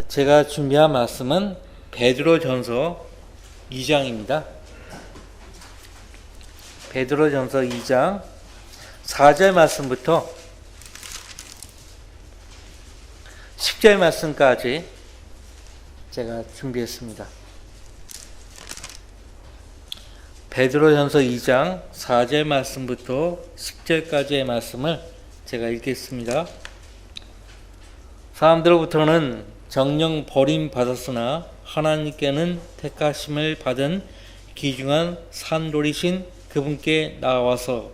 제가 준비한 말씀은 베드로전서 2장입니다. 베드로전서 2장 4절 말씀부터 10절 말씀까지 제가 준비했습니다. 베드로전서 2장 4절 말씀부터 10절까지의 말씀을 제가 읽겠습니다. 사람들로부터는 정령 버림받았으나 하나님께는 택하심을 받은 귀중한 산돌이신 그분께 나와서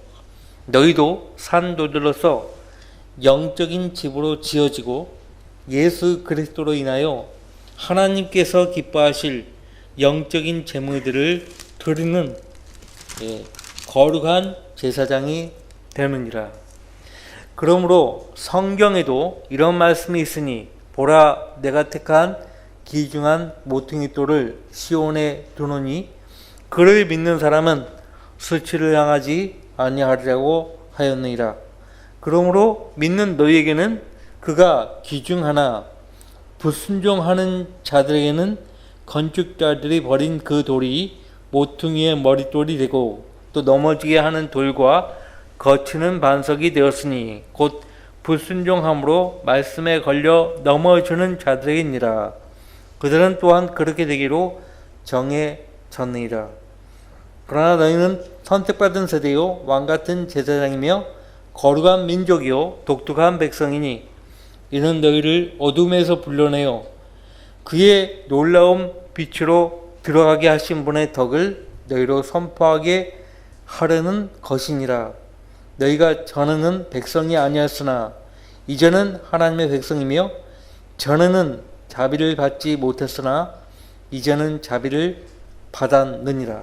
너희도 산돌들로서 영적인 집으로 지어지고 예수 그리스도로 인하여 하나님께서 기뻐하실 영적인 제물들을 드리는 거룩한 제사장이 되느니라. 그러므로 성경에도 이런 말씀이 있으니 보라 내가 택한 귀중한 모퉁이 돌을 시온에 두노니 그를 믿는 사람은 수치를 당하지 아니하리라고 하였느니라. 그러므로 믿는 너희에게는 그가 귀중하나 불순종하는 자들에게는 건축자들이 버린 그 돌이 모퉁이의 머릿돌이 되고 또 넘어지게 하는 돌과 거치는 반석이 되었으니 곧 불순종함으로 말씀에 걸려 넘어지는 자들에게니라. 그들은 또한 그렇게 되기로 정해졌느니라. 그러나 너희는 선택받은 세대요 왕같은 제사장이며 거룩한 민족이요 독특한 백성이니 이는 너희를 어둠에서 불러내어 그의 놀라운 빛으로 들어가게 하신 분의 덕을 너희로 선포하게 하려는 것이니라. 너희가 전에는 백성이 아니었으나 이제는 하나님의 백성이며 전에는 자비를 받지 못했으나 이제는 자비를 받았느니라.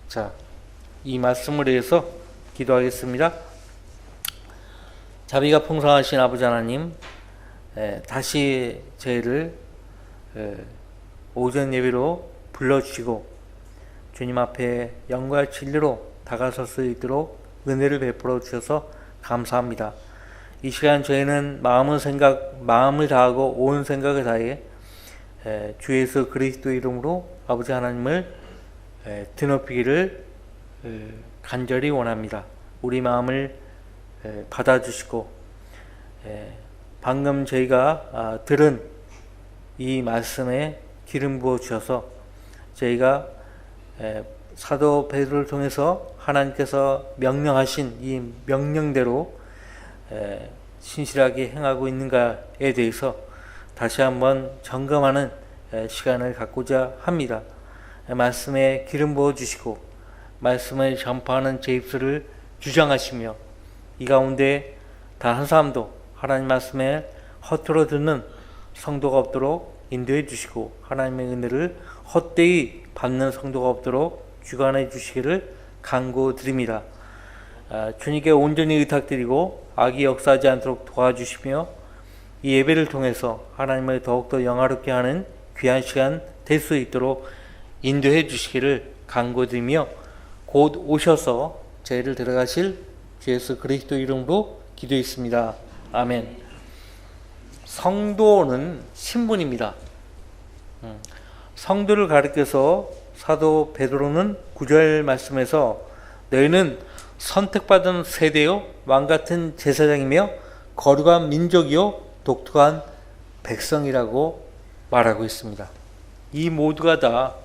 자, 이 말씀을 위해서 기도하겠습니다. 자비가 풍성하신 아버지 하나님, 다시 저희를 오전 예배로 불러주시고 주님 앞에 영광의 진리로 다가설 수 있도록 은혜를 베풀어 주셔서 감사합니다. 이 시간 저희는 마음을 다하고 온 생각을 다해 주 예수 그리스도 이름으로 아버지 하나님을 드높이기를 간절히 원합니다. 우리 마음을 받아주시고 방금 저희가 들은 이 말씀에 기름 부어 주셔서 저희가 사도 베드로를 통해서 하나님께서 명령하신 이 명령대로 신실하게 행하고 있는가에 대해서 다시 한번 점검하는 시간을 갖고자 합니다. 말씀에 기름 부어 주시고 말씀을 전파하는 제 입술을 주장하시며 이 가운데 단 한 사람도 하나님 말씀에 허투루 듣는 성도가 없도록 인도해 주시고 하나님의 은혜를 헛되이 받는 성도가 없도록 주관해 주시기를 간구드립니다. 주님께 온전히 의탁드리고 악이 역사하지 않도록 도와주시며 이 예배를 통해서 하나님을 더욱더 영화롭게 하는 귀한 시간 될 수 있도록 인도해 주시기를 간구드리며 곧 오셔서 저희를 데려가실 주 예수 그리스도 이름으로 기도했습니다. 아멘. 성도는 신분입니다. 성도를 가리켜서 사도 베드로는 9절 말씀에서 너희는 선택받은 세대요 왕같은 제사장이며 거룩한 민족이요 독특한 백성이라고 말하고 있습니다. 이 모두가 다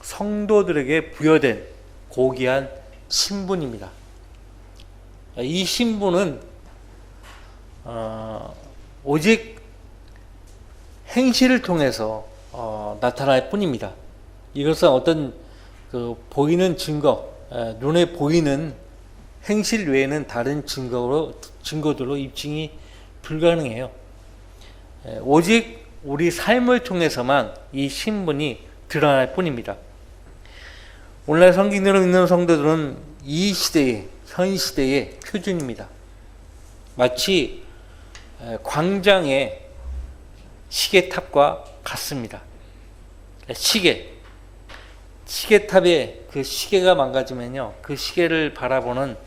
성도들에게 부여된 고귀한 신분입니다. 이 신분은 오직 행실을 통해서 나타날 뿐입니다. 이것은 어떤 보이는 증거, 눈에 보이는 행실 외에는 다른 증거들로 입증이 불가능해요. 오직 우리 삶을 통해서만 이 신분이 드러날 뿐입니다. 오늘날 성경으로 있는 성도들은 이 시대의, 현 시대의 표준입니다. 마치 광장의 시계탑과 같습니다. 시계탑에 그 시계가 망가지면요, 그 시계를 바라보는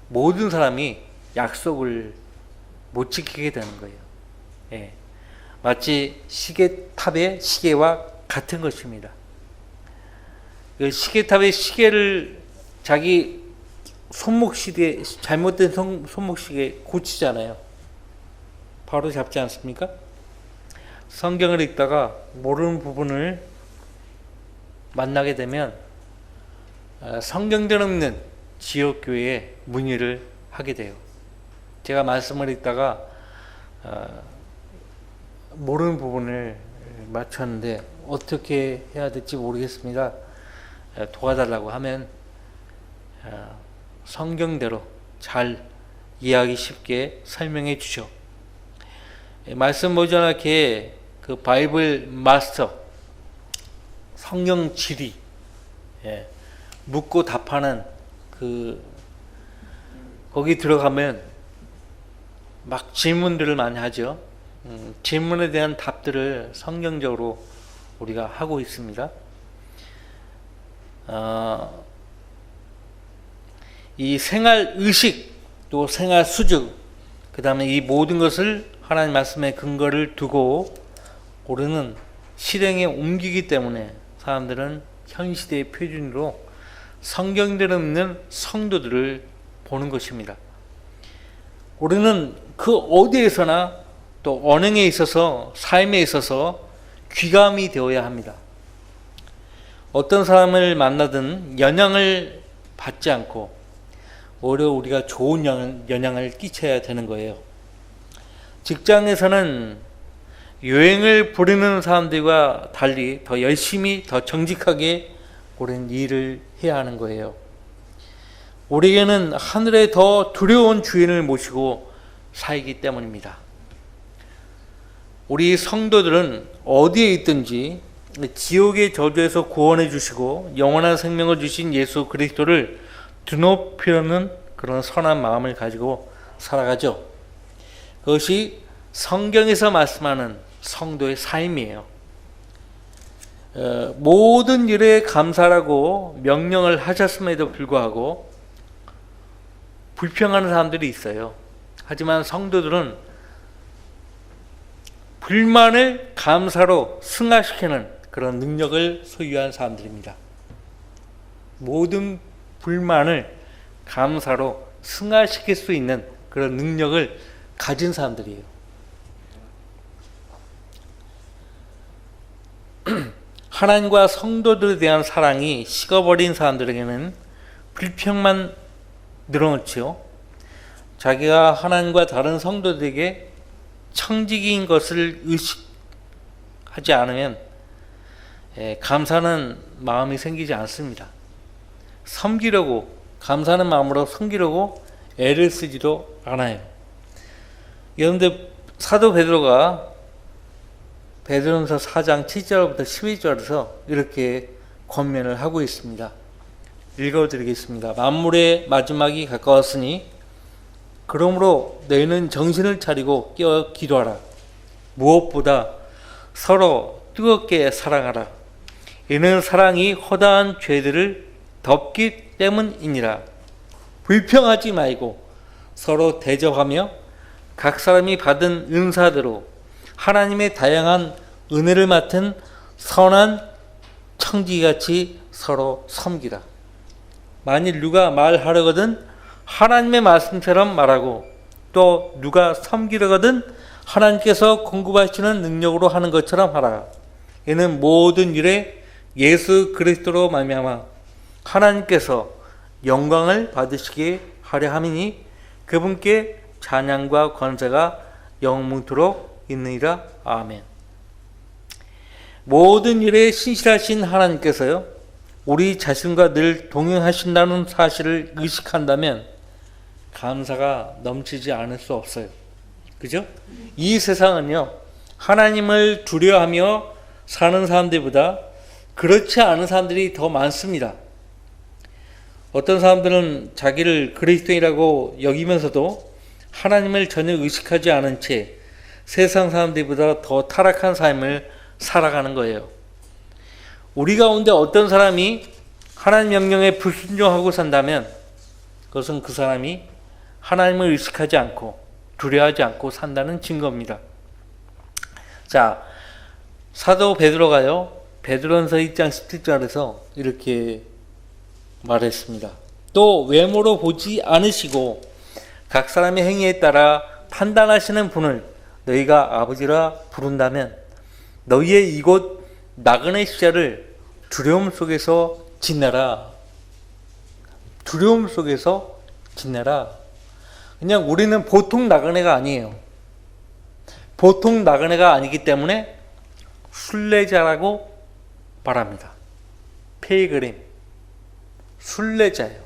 모든 사람이 약속을 못 지키게 되는 거예요. 마치 시계탑의 시계와 같은 것입니다. 그 시계탑의 시계를 자기 손목시계, 잘못된 손목시계 고치잖아요. 바로 잡지 않습니까? 성경을 읽다가 모르는 부분을 만나게 되면 성경대로 있는 지역교회에 문의를 하게 돼요. 제가 말씀을 읽다가 모르는 부분을 맞췄는데 어떻게 해야 될지 모르겠습니다. 도와달라고 하면 성경대로 잘 이해하기 쉽게 설명해 주죠. 말씀 모자라게 그 바이블 마스터 성경 지리 묻고 답하는 거기 들어가면 막 질문들을 많이 하죠. 질문에 대한 답들을 성경적으로 우리가 하고 있습니다. 이 생활 의식 또 생활 수준 그 다음에 이 모든 것을 하나님 말씀의 근거를 두고 우리는 실행에 옮기기 때문에 사람들은 현 시대의 표준으로 성경대로 있는 성도들을 보는 것입니다. 우리는 그 어디에서나 또 언행에 있어서 삶에 있어서 귀감이 되어야 합니다. 어떤 사람을 만나든 영향을 받지 않고 오히려 우리가 좋은 영향을 끼쳐야 되는 거예요. 직장에서는 요행을 부리는 사람들과 달리 더 열심히 더 정직하게 우리는 일을 해야 하는 거예요. 우리에게는 하늘에 더 두려운 주인을 모시고 살기 때문입니다. 우리 성도들은 어디에 있든지 지옥의 저주에서 구원해 주시고 영원한 생명을 주신 예수 그리스도를 드높이려는 그런 선한 마음을 가지고 살아가죠. 그것이 성경에서 말씀하는 성도의 삶이에요. 모든 일에 감사라고 명령을 하셨음에도 불구하고 불평하는 사람들이 있어요. 하지만 성도들은 불만을 감사로 승화시키는 그런 능력을 소유한 사람들입니다. 모든 불만을 감사로 승화시킬 수 있는 그런 능력을 가진 사람들이에요. 하나님과 성도들에 대한 사랑이 식어버린 사람들에게는 불평만 늘어놓지요. 자기가 하나님과 다른 성도들에게 청지기인 것을 의식하지 않으면 감사하는 마음이 생기지 않습니다. 섬기려고 감사하는 마음으로 섬기려고 애를 쓰지도 않아요. 그런데 사도 베드로가 베드로전서 4장 7절부터 12절에서 이렇게 권면을 하고 있습니다. 읽어드리겠습니다. 만물의 마지막이 가까웠으니 그러므로 너희는 정신을 차리고 깨어 기도하라. 무엇보다 서로 뜨겁게 사랑하라. 이는 사랑이 허다한 죄들을 덮기 때문이니라. 불평하지 말고 서로 대접하며 각 사람이 받은 은사대로 하나님의 다양한 은혜를 맡은 선한 청지기같이 서로 섬기라. 만일 누가 말하려거든 하나님의 말씀처럼 말하고 또 누가 섬기려거든 하나님께서 공급하시는 능력으로 하는 것처럼 하라. 이는 모든 일에 예수 그리스도로 말미암아 하나님께서 영광을 받으시게 하려 함이니 그분께 찬양과 권세가 영원토록 있느니라. 아멘. 모든 일에 신실하신 하나님께서요, 우리 자신과 늘 동행하신다는 사실을 의식한다면 감사가 넘치지 않을 수 없어요. 그죠? 이 세상은요, 하나님을 두려워하며 사는 사람들보다 그렇지 않은 사람들이 더 많습니다. 어떤 사람들은 자기를 그리스도인이라고 여기면서도 하나님을 전혀 의식하지 않은 채 세상 사람들보다 더 타락한 삶을 살아가는 거예요. 우리 가운데 어떤 사람이 하나님 명령에 불순종하고 산다면 그것은 그 사람이 하나님을 의식하지 않고 두려워하지 않고 산다는 증거입니다. 자, 사도 베드로가요, 베드로전서 1장 17절에서 이렇게 말했습니다. 또 외모로 보지 않으시고 각 사람의 행위에 따라 판단하시는 분을 너희가 아버지라 부른다면 너희의 이곳 나그네 시절을 두려움 속에서 지내라. 두려움 속에서 지내라. 그냥 우리는 보통 나그네가 아니에요. 보통 나그네가 아니기 때문에 순례자라고 말합니다. 페이그림, 순례자예요.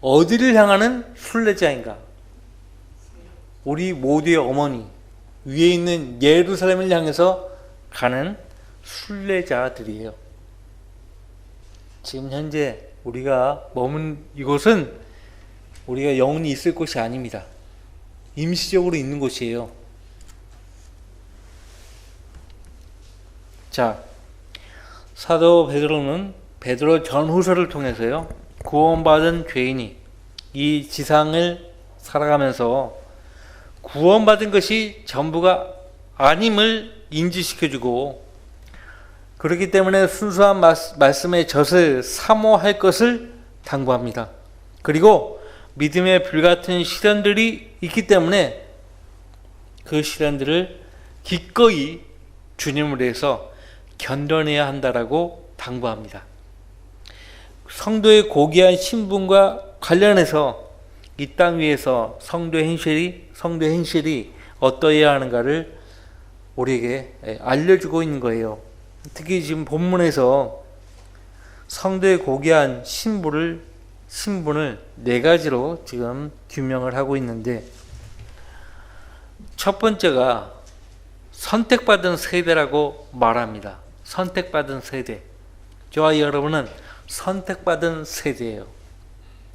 어디를 향하는 순례자인가? 우리 모두의 어머니, 위에 있는 예루살렘을 향해서 가는 순례자들이에요. 지금 현재 우리가 머문 이곳은 우리가 영원히 있을 곳이 아닙니다. 임시적으로 있는 곳이에요. 자, 사도 베드로는 베드로 전후서를 통해서요, 구원받은 죄인이 이 지상을 살아가면서 구원받은 것이 전부가 아님을 인지시켜주고, 그렇기 때문에 순수한 말씀의 젖을 사모할 것을 당부합니다. 그리고 믿음의 불같은 시련들이 있기 때문에 그 시련들을 기꺼이 주님을 위해서 견뎌내야 한다라고 당부합니다. 성도의 고귀한 신분과 관련해서 이 땅 위에서 성도의 행실이 어떠해야 하는가를 우리에게 알려주고 있는 거예요. 특히 지금 본문에서 성도의 고귀한 신분을 네 가지로 지금 규명을 하고 있는데, 첫 번째가 선택받은 세대라고 말합니다. 선택받은 세대. 저와 여러분은 선택받은 세대예요.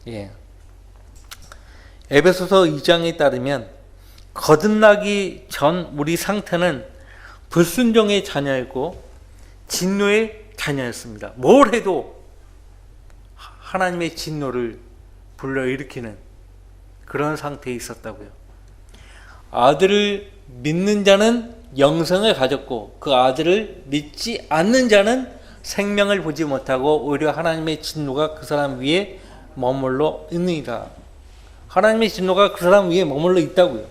예. 에베소서 2장에 따르면 거듭나기 전 우리 상태는 불순종의 자녀였고 진노의 자녀였습니다. 뭘 해도 하나님의 진노를 불러일으키는 그런 상태에 있었다고요. 아들을 믿는 자는 영생을 가졌고 그 아들을 믿지 않는 자는 생명을 보지 못하고 오히려 하나님의 진노가 그 사람 위에 머물러 있느니라. 하나님의 진노가 그 사람 위에 머물러 있다고요.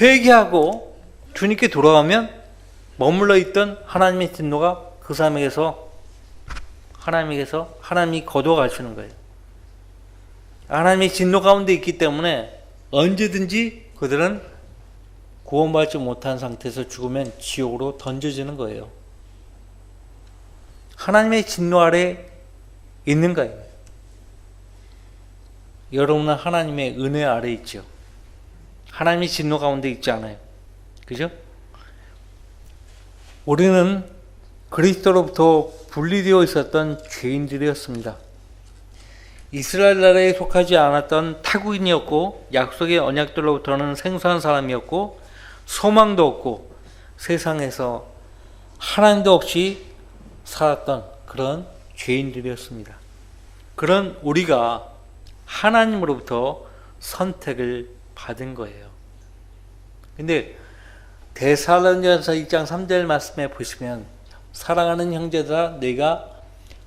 회개하고 주님께 돌아가면 머물러 있던 하나님의 진노가 그 사람에게서 하나님이 거둬가시는 거예요. 하나님의 진노 가운데 있기 때문에 언제든지 그들은 구원받지 못한 상태에서 죽으면 지옥으로 던져지는 거예요. 하나님의 진노 아래 있는 거예요. 여러분은 하나님의 은혜 아래 있죠. 하나님의 진노 가운데 있지 않아요. 그죠? 우리는 그리스도로부터 분리되어 있었던 죄인들이었습니다. 이스라엘 나라에 속하지 않았던 타국인이었고 약속의 언약들로부터는 생소한 사람이었고 소망도 없고 세상에서 하나님도 없이 살았던 그런 죄인들이었습니다. 그런 우리가 하나님으로부터 선택을 받은 거예요. 근데 데살로니가서 2장 3절 말씀에 보시면 사랑하는 형제들아 너희가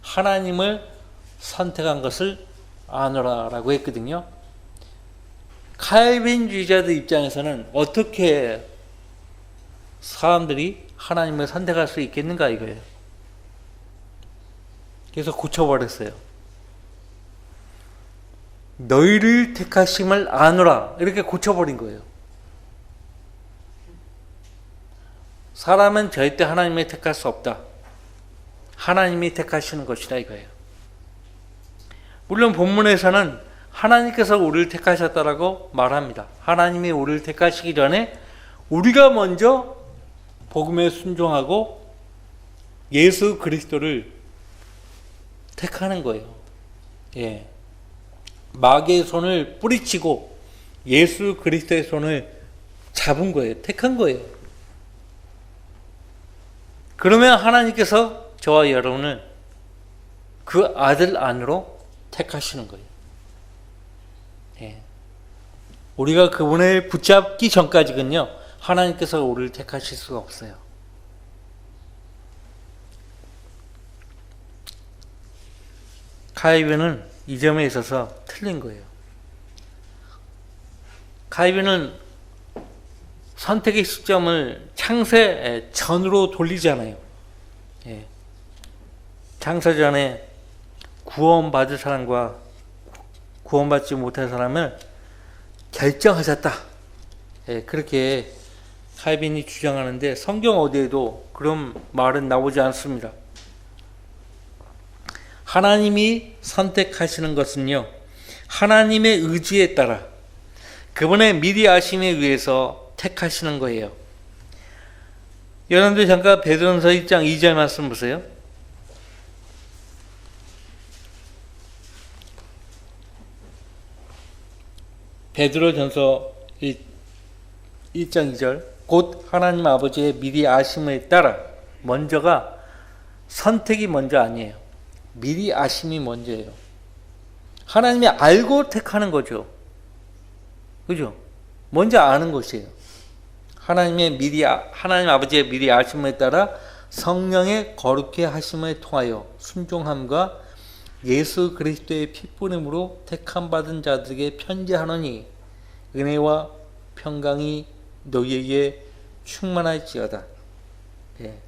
하나님을 선택한 것을 아노라 라고 했거든요. 칼빈주의자들 입장에서는 어떻게 사람들이 하나님을 선택할 수 있겠는가 이거예요. 그래서 고쳐버렸어요. 너희를 택하심을 아노라 이렇게 고쳐버린 거예요. 사람은 절대 하나님을 택할 수 없다. 하나님이 택하시는 것이다 이거예요. 물론 본문에서는 하나님께서 우리를 택하셨다라고 말합니다. 하나님이 우리를 택하시기 전에 우리가 먼저 복음에 순종하고 예수 그리스도를 택하는 거예요. 예. 마귀의 손을 뿌리치고 예수 그리스도의 손을 잡은 거예요. 택한 거예요. 그러면 하나님께서 저와 여러분을 그 아들 안으로 택하시는 거예요. 예. 우리가 그분을 붙잡기 전까지는요, 하나님께서 우리를 택하실 수가 없어요. 가야비는 이 점에 있어서 틀린 거예요. 가야비는 선택의 시점을 창세 전으로 돌리잖아요. 예. 창세 전에 구원받을 사람과 구원받지 못할 사람을 결정하셨다. 예, 그렇게 칼빈이 주장하는데 성경 어디에도 그런 말은 나오지 않습니다. 하나님이 선택하시는 것은요, 하나님의 의지에 따라 그분의 미리 아심에 의해서 택하시는 거예요. 여러분들 잠깐 베드로전서 1장 2절 말씀 보세요. 베드로전서 1장 2절, 곧 하나님 아버지의 미리 아심에 따라, 먼저가 선택이 먼저 아니에요. 미리 아심이 먼저예요. 하나님이 알고 택하는 거죠. 그죠? 먼저 아는 것이에요. 하나님 아버지의 미리 아심에 따라 성령의 거룩해 하심을 통하여 순종함과 예수 그리스도의 피뿌림으로 택함 받은 자들에게 편지하노니 은혜와 평강이 너희에게 충만할지어다. 네.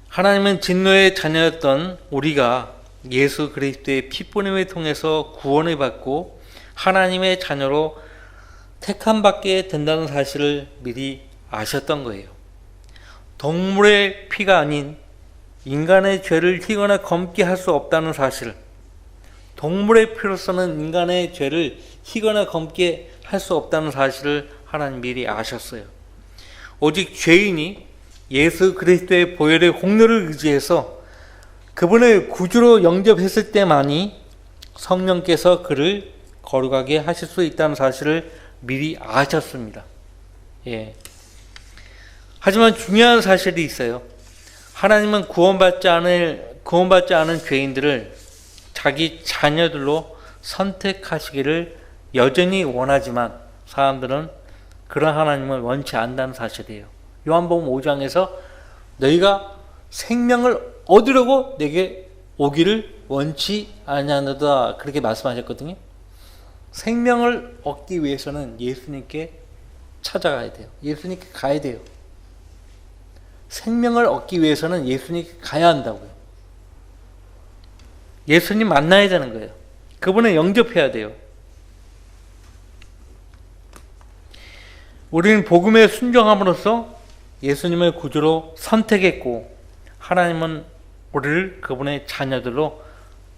하나님은 진노의 자녀였던 우리가 예수 그리스도의 피뿌림을 통해서 구원을 받고 하나님의 자녀로 택함 받게 된다는 사실을 미리 아셨던 거예요. 동물의 피가 아닌 인간의 죄를 희거나 검게 할 수 없다는 사실, 동물의 피로서는 인간의 죄를 희거나 검게 할 수 없다는 사실을 하나님 미리 아셨어요. 오직 죄인이 예수 그리스도의 보혈의 공로를 의지해서 그분을 구주로 영접했을 때만이 성령께서 그를 거룩하게 하실 수 있다는 사실을 미리 아셨습니다. 예. 하지만 중요한 사실이 있어요. 하나님은 구원받지 않은 죄인들을 자기 자녀들로 선택하시기를 여전히 원하지만 사람들은 그런 하나님을 원치 않는다는 사실이에요. 요한복음 5장에서 너희가 생명을 얻으려고 내게 오기를 원치 아니하노다, 그렇게 말씀하셨거든요. 생명을 얻기 위해서는 예수님께 찾아가야 돼요. 예수님께 가야 돼요. 생명을 얻기 위해서는 예수님께 가야 한다고요. 예수님 만나야 되는 거예요. 그분을 영접해야 돼요. 우리는 복음에 순종함으로써 예수님을 구주로 선택했고 하나님은 우리를 그분의 자녀들로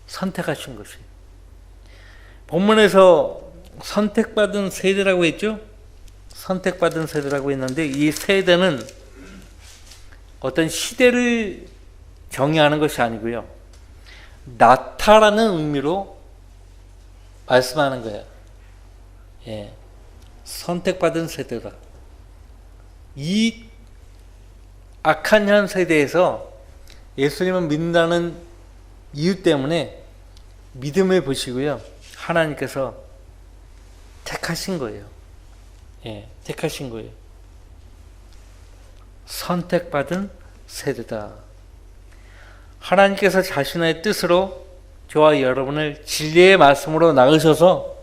선택하신 것이에요. 본문에서 선택받은 세대라고 했죠? 선택받은 세대라고 했는데 이 세대는 어떤 시대를 정의하는 것이 아니고요, 나타라는 의미로 말씀하는 거예요. 예. 선택받은 세대다. 이 악한 현 세대에서 예수님을 믿는다는 이유 때문에 믿음을 보시고요, 하나님께서 택하신 거예요. 예, 택하신 거예요. 선택받은 세대다. 하나님께서 자신의 뜻으로 저와 여러분을 진리의 말씀으로 나으셔서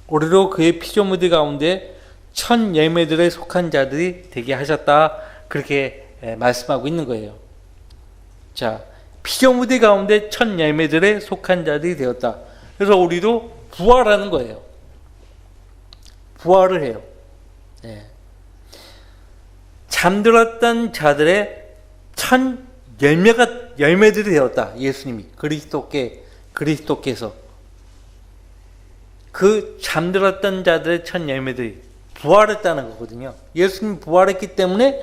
우리로 그의 피조물들 가운데 천 열매들에 속한 자들이 되게 하셨다, 그렇게 말씀하고 있는 거예요. 자, 피조물들 가운데 천 열매들에 속한 자들이 되었다. 그래서 우리도 부활하는 거예요. 부활을 해요. 네. 잠들었던 자들의 천 열매들이 되었다. 예수님이 그리스도께서 그 잠들었던 자들의 천 열매들이 부활했다는 거거든요. 예수님이 부활했기 때문에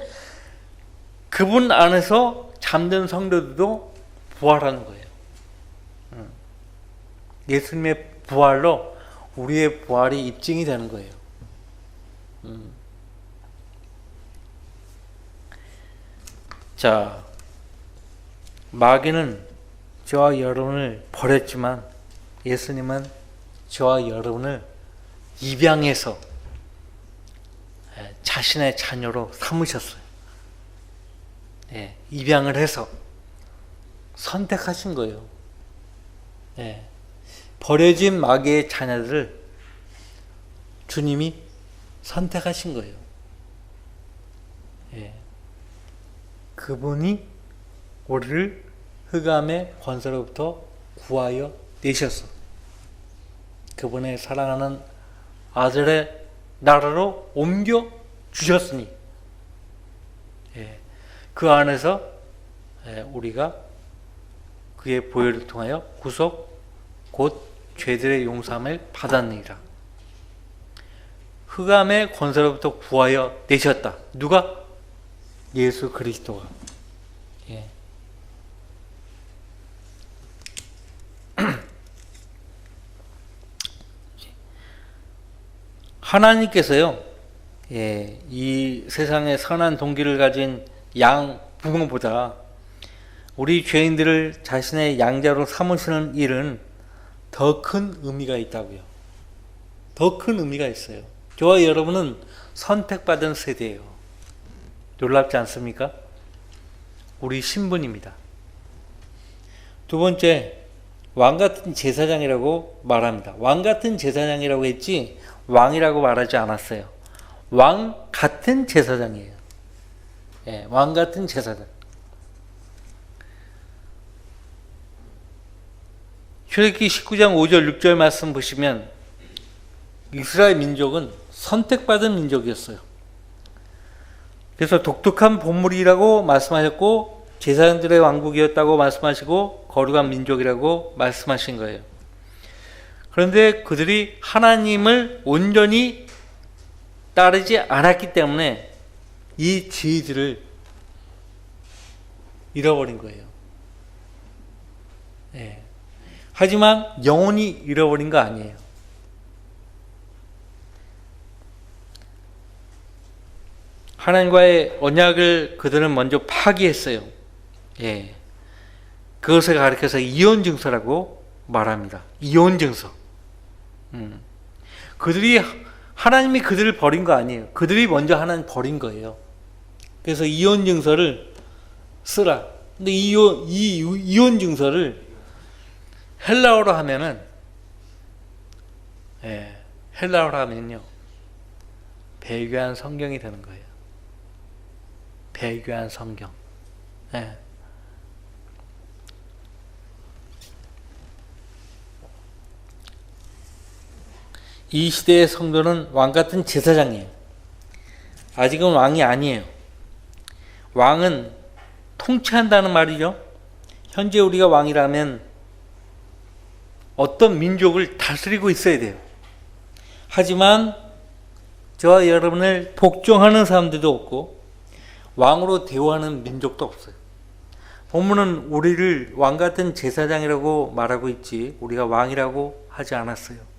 그분 안에서 잠든 성도들도 부활하는 거예요. 예수님의 부활로 우리의 부활이 입증이 되는 거예요. 자, 마귀는 저와 여러분을 버렸지만 예수님은 저와 여러분을 입양해서 자신의 자녀로 삼으셨어요. 입양을 해서 선택하신 거예요. 버려진 마귀의 자녀들을 주님이 선택하신 거예요. 그분이 우리를 흑암의 권세로부터 구하여 내셨어. 그분의 사랑하는 아들의 나라로 옮겨 주셨으니 그 안에서 우리가 그의 보혈을 통하여 구속 곧 죄들의 용서함을 받았느니라. 흑암의 권세로부터 구하여 내셨다. 누가? 예수 그리스도가. 하나님께서요, 이 세상에 선한 동기를 가진 양 부모보다 우리 죄인들을 자신의 양자로 삼으시는 일은 더 큰 의미가 있다고요. 더 큰 의미가 있어요. 저와 여러분은 선택받은 세대예요. 놀랍지 않습니까? 우리 신분입니다. 두 번째, 왕같은 제사장이라고 말합니다. 왕같은 제사장이라고 했지 왕이라고 말하지 않았어요. 왕같은 제사장이에요. 왕같은 제사장. 출애굽기 19장 5절 6절 말씀 보시면 이스라엘 민족은 선택받은 민족이었어요. 그래서 독특한 보물이라고 말씀하셨고 제사장들의 왕국이었다고 말씀하시고 거룩한 민족이라고 말씀하신 거예요. 그런데 그들이 하나님을 온전히 따르지 않았기 때문에 이 지위들을 잃어버린 거예요. 하지만 영원히 잃어버린 거 아니에요. 하나님과의 언약을 그들은 먼저 파기했어요. 그것을 가리켜서 이혼증서라고 말합니다. 이혼증서. 하나님이 그들을 버린 거 아니에요. 그들이 먼저 하나님 버린 거예요. 그래서 이혼증서를 쓰라. 근데 이 이혼증서를 헬라어로 하면요, 배교한 성경이 되는 거예요. 배교한 성경. 이 시대의 성도는 왕같은 제사장이에요. 아직은 왕이 아니에요. 왕은 통치한다는 말이죠. 현재 우리가 왕이라면 어떤 민족을 다스리고 있어야 돼요. 하지만 저와 여러분을 복종하는 사람들도 없고 왕으로 대우하는 민족도 없어요. 본문은 우리를 왕같은 제사장이라고 말하고 있지 우리가 왕이라고 하지 않았어요.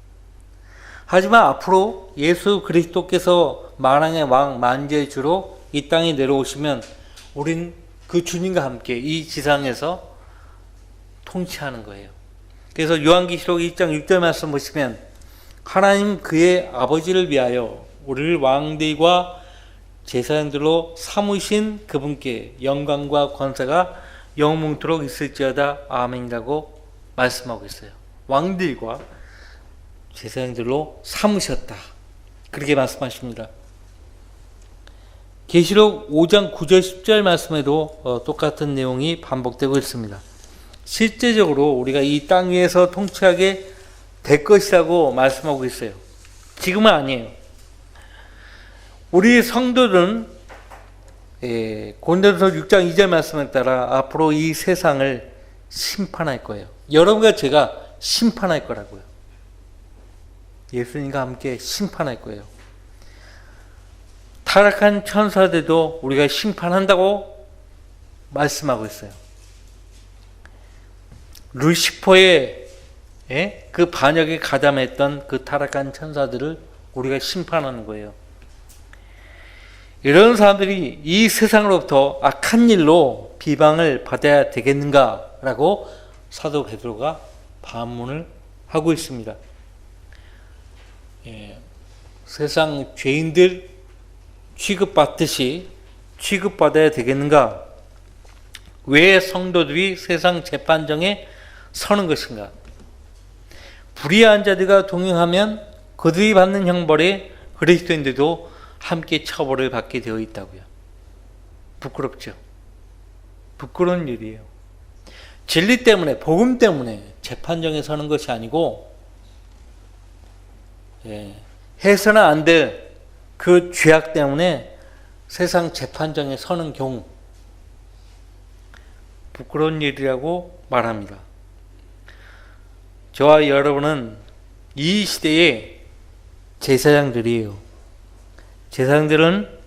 하지만 앞으로 예수 그리스도께서 만왕의 왕 만주의 주로 이 땅에 내려오시면 우린 그 주님과 함께 이 지상에서 통치하는 거예요. 그래서 요한계시록 2장 6절 말씀 보시면 하나님 그의 아버지를 위하여 우리를 왕들과 제사장들로 삼으신 그분께 영광과 권세가 영원토록 있을지어다 아멘이라고 말씀하고 있어요. 왕들과 제사장들로 삼으셨다. 그렇게 말씀하십니다. 계시록 5장 9절 10절 말씀에도 똑같은 내용이 반복되고 있습니다. 실제적으로 우리가 이 땅 위에서 통치하게 될 것이라고 말씀하고 있어요. 지금은 아니에요. 우리 성도들은 고린도전서 6장 2절 말씀에 따라 앞으로 이 세상을 심판할 거예요. 여러분과 제가 심판할 거라고요. 예수님과 함께 심판할 거예요. 타락한 천사들도 우리가 심판한다고 말씀하고 있어요. 루시퍼의 그 반역에 가담했던 그 타락한 천사들을 우리가 심판하는 거예요. 이런 사람들이 이 세상으로부터 악한 일로 비방을 받아야 되겠는가라고 사도 베드로가 반문을 하고 있습니다. 세상 죄인들 취급받듯이 취급받아야 되겠는가? 왜 성도들이 세상 재판정에 서는 것인가? 불의한 자들과 동행하면 그들이 받는 형벌에 그리스도인들도 함께 처벌을 받게 되어 있다고요. 부끄럽죠? 부끄러운 일이에요. 진리 때문에, 복음 때문에 재판정에 서는 것이 아니고 해서는 안 될 그 죄악 때문에 세상 재판정에 서는 경우 부끄러운 일이라고 말합니다. 저와 여러분은 이 시대의 제사장들이에요. 제사장들은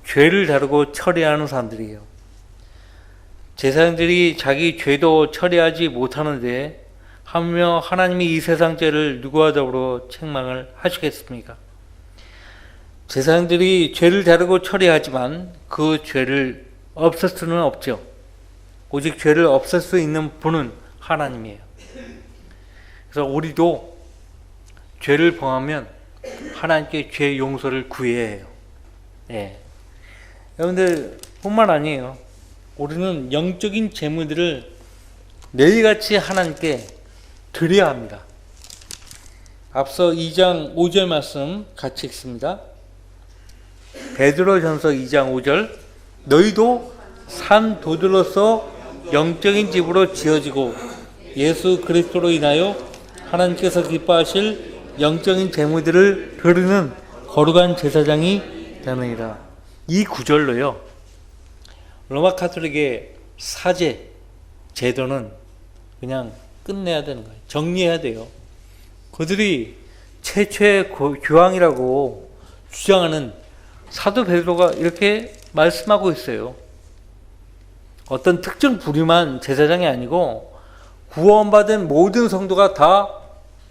죄를 다루고 처리하는 사람들이에요. 제사장들이 자기 죄도 처리하지 못하는데 하물며 하나님이 이 세상 죄를 누구와 더불어 책망을 하시겠습니까? 제사장들이 죄를 다루고 처리하지만 그 죄를 없앨 수는 없죠. 오직 죄를 없앨 수 있는 분은 하나님이에요. 그래서 우리도 죄를 범하면 하나님께 죄 용서를 구해야 해요. 여러분들 뿐만 아니에요. 우리는 영적인 재물들을 매일같이 하나님께 드려야 합니다. 앞서 2장 5절 말씀 같이 읽습니다. 베드로전서 2장 5절 너희도 산 도들로서 영적인 집으로 지어지고 예수 그리스도로 인하여 하나님께서 기뻐하실 영적인 재물들을 드리는 거룩한 제사장이 되느니라. 이 구절로요, 로마 카톨릭의 사제 제도는 그냥 끝내야 되는 거예요. 정리해야 돼요. 그들이 최초의 교황이라고 주장하는 사도 베드로가 이렇게 말씀하고 있어요. 어떤 특정 부류만 제사장이 아니고 구원받은 모든 성도가 다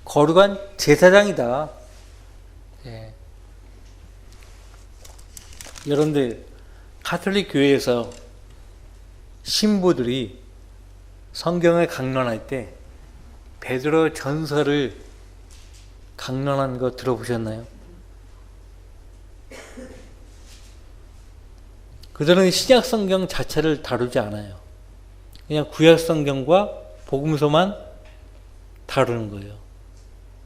거룩한 제사장이다. 여러분들, 카톨릭 교회에서 신부들이 성경을 강론할 때 베드로 전서를 강론한 거 들어보셨나요? 그들은 신약 성경 자체를 다루지 않아요. 그냥 구약 성경과 복음서만 다루는 거예요.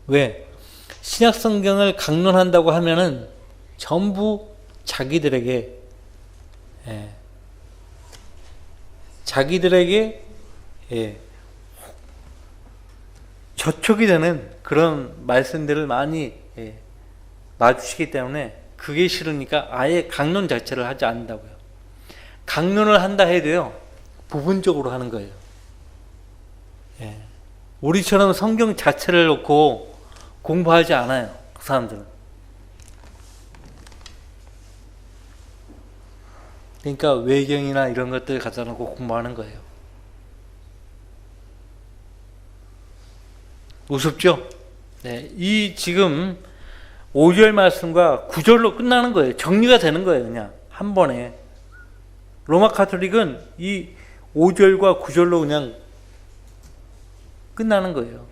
왜? 신약 성경을 강론한다고 하면은 전부 자기들에게 저촉이 되는 그런 말씀들을 많이 놔주시기 때문에 그게 싫으니까 아예 강론 자체를 하지 않는다고요. 강론을 한다 해도요, 부분적으로 하는 거예요. 우리처럼 성경 자체를 놓고 공부하지 않아요, 그 사람들은. 그러니까 외경이나 이런 것들 갖다 놓고 공부하는 거예요. 우습죠? 이 지금 5절 말씀과 9절로 끝나는 거예요. 정리가 되는 거예요, 그냥 한 번에. 로마 카톨릭은 이 5절과 9절로 그냥 끝나는 거예요.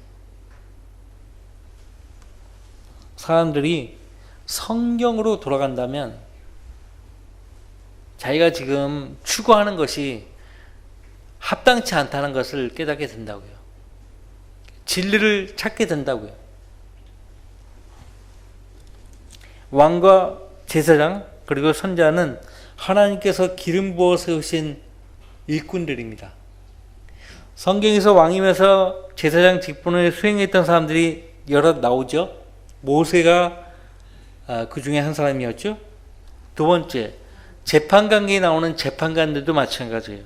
사람들이 성경으로 돌아간다면 자기가 지금 추구하는 것이 합당치 않다는 것을 깨닫게 된다고요. 진리를 찾게 된다고요. 왕과 제사장 그리고 선자는 하나님께서 기름 부어 세우신 일꾼들입니다. 성경에서 왕이면서 제사장 직분을 수행했던 사람들이 여럿 나오죠. 모세가 그 중에 한 사람이었죠. 두 번째, 재판관계에 나오는 재판관들도 마찬가지예요.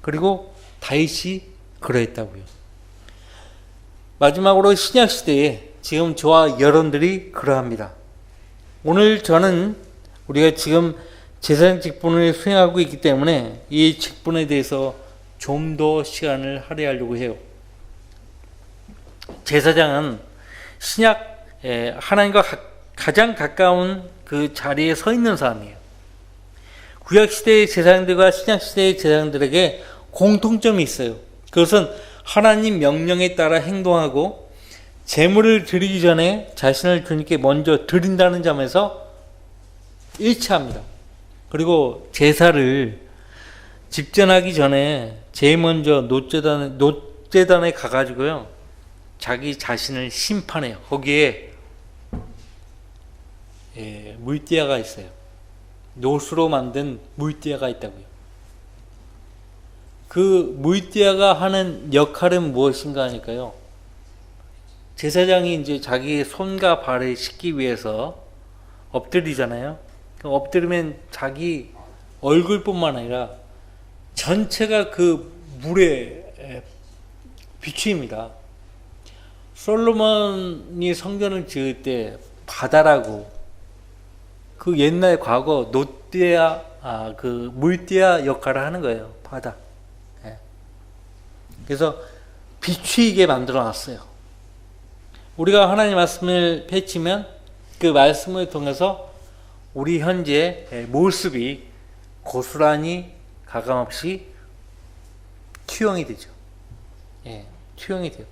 그리고 다윗이 그러했다고요. 마지막으로 신약시대에 지금 저와 여러분들이 그러합니다. 오늘 저는 우리가 지금 제사장 직분을 수행하고 있기 때문에 이 직분에 대해서 좀 더 시간을 할애하려고 해요. 제사장은 신약 하나님과 가장 가까운 그 자리에 서 있는 사람이에요. 구약시대의 제사장들과 신약시대의 제사장들에게 공통점이 있어요. 그것은 하나님 명령에 따라 행동하고 제물을 드리기 전에 자신을 주님께 먼저 드린다는 점에서 일치합니다. 그리고 제사를 집전하기 전에 제일 먼저 노제단에 가가지고요, 자기 자신을 심판해요. 거기에 물띠아가 있어요. 노수로 만든 물띠아가 있다고요. 그 물띠아가 하는 역할은 무엇인가 하니까요, 제사장이 이제 자기의 손과 발을 씻기 위해서 엎드리잖아요. 엎드리면 자기 얼굴뿐만 아니라 전체가 그 물에 비추입니다. 솔로몬이 성전을 지을 때 바다라고, 그 옛날 과거 노띠아, 그 물띠아 역할을 하는 거예요. 바다. 그래서 비추이게 만들어 놨어요. 우리가 하나님 말씀을 펼치면 그 말씀을 통해서 우리 현재 모습이 고스란히 가감없이 투영이 되죠. 투영이 돼요.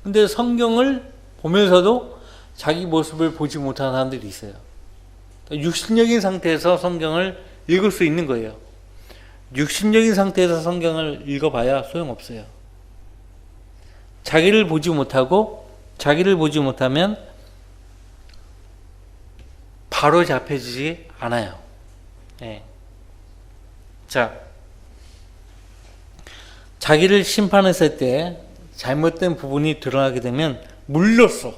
근데 성경을 보면서도 자기 모습을 보지 못하는 사람들이 있어요. 육신적인 상태에서 성경을 읽을 수 있는 거예요. 육신적인 상태에서 성경을 읽어봐야 소용없어요. 자기를 보지 못하면 바로 잡혀지지 않아요. 자, 자기를 심판했을 때 잘못된 부분이 드러나게 되면 물로써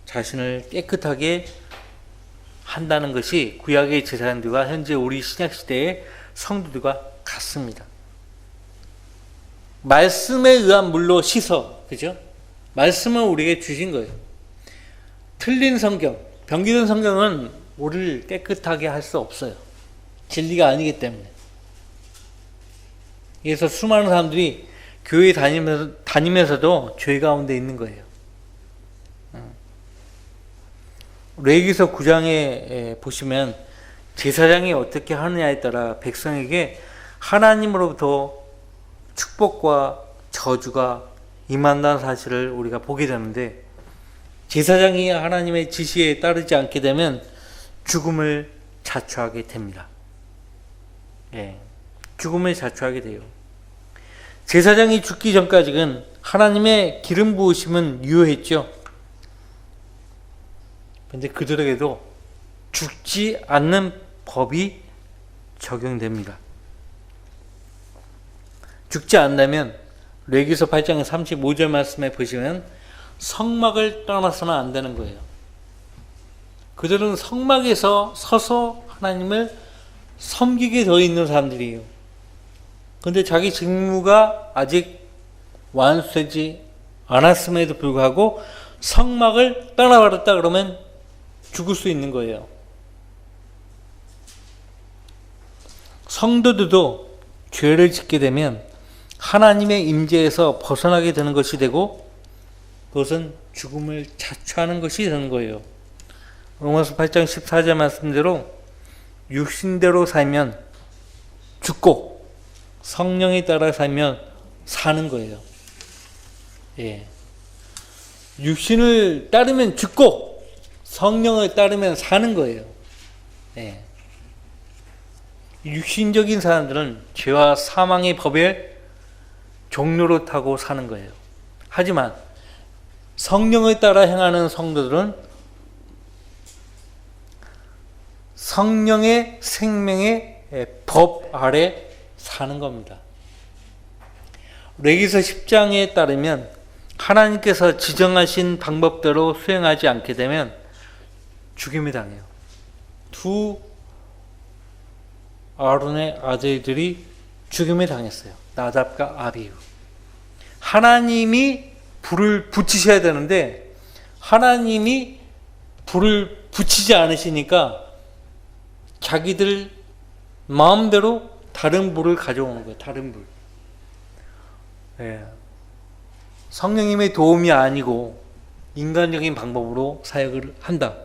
자신을 깨끗하게 한다는 것이 구약의 제사장들과 현재 우리 신약시대의 성도들과 같습니다. 말씀에 의한 물로 씻어, 그죠? 말씀을 우리에게 주신 거예요. 틀린 성경, 병기된 성경은 우리를 깨끗하게 할 수 없어요. 진리가 아니기 때문에. 그래서 수많은 사람들이 교회 다니면서도 죄 가운데 있는 거예요. 레위기서 9장에 보시면 제사장이 어떻게 하느냐에 따라 백성에게 하나님으로부터 축복과 저주가 임한다는 사실을 우리가 보게 되는데, 제사장이 하나님의 지시에 따르지 않게 되면 죽음을 자초하게 됩니다. 죽음을 자초하게 돼요. 제사장이 죽기 전까지는 하나님의 기름 부으심은 유효했죠. 그런데 그들에게도 죽지 않는 법이 적용됩니다. 죽지 않다면 레위기서 8장 35절 말씀에 보시면 성막을 떠나서는 안 되는 거예요. 그들은 성막에서 서서 하나님을 섬기게 되어 있는 사람들이에요. 그런데 자기 직무가 아직 완수되지 않았음에도 불구하고 성막을 떠나버렸다 그러면 죽을 수 있는 거예요. 성도들도 죄를 짓게 되면 하나님의 임재에서 벗어나게 되는 것이 되고, 그것은 죽음을 자초하는 것이 되는 거예요. 로마서 8장 14절 말씀대로 육신대로 살면 죽고 성령에 따라 살면 사는 거예요. 육신을 따르면 죽고 성령을 따르면 사는 거예요. 육신적인 사람들은 죄와 사망의 법에 종로로 타고 사는 거예요. 하지만 성령을 따라 행하는 성도들은 성령의 생명의 법 아래 사는 겁니다. 레위기서 10장에 따르면 하나님께서 지정하신 방법대로 수행하지 않게 되면 죽임을 당해요. 두 아론의 아들들이 죽임을 당했어요. 나답과 아비후. 하나님이 불을 붙이셔야 되는데 하나님이 불을 붙이지 않으시니까 자기들 마음대로 다른 불을 가져오는 거예요. 다른 불. 성령님의 도움이 아니고 인간적인 방법으로 사역을 한다.